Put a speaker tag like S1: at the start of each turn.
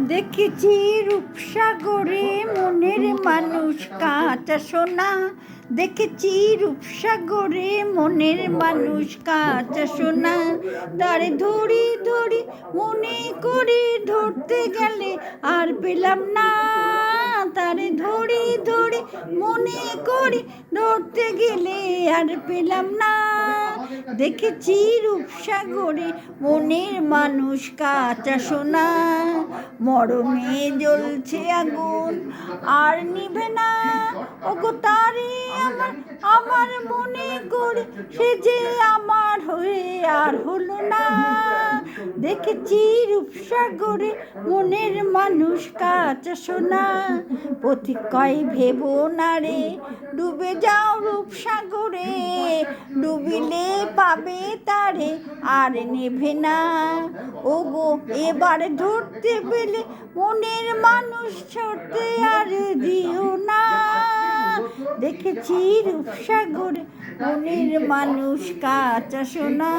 S1: দেখেছি রূপসাগরে মনের মানুষ কাঁচা সোনা। দেখেছি রূপসাগরে মনের মানুষ কাঁচা সোনা। তারে ধরি ধরি মনে করে ধরতে গেলে আর পেলাম না। তারে ধরি ধরি মনে করে ধরতে গেলে আর পেলাম না। দেখেছি রূপসাগরে মনের মানুষ কাঁচা সোনা। মরমে জ্বলছে আগুন আর নিভে না। ওগো তারে আমার আমার মনে করে সে যে আমার হয়ে আর হলো না। দেখেছি রূপসাগরে মনের মানুষ কাঁচা সোনা। পথিক কয় ভেবো না রে ডুবে যাও রূপসাগরে। ডুবিলে পাবে তারে আর নেভে না। ওগো এবার ধরতে পেলে মনের মানুষ ছড়তে আর দিও না। দেখেছি রূপসাগরে মনের মানুষ কাঁচা সোনা।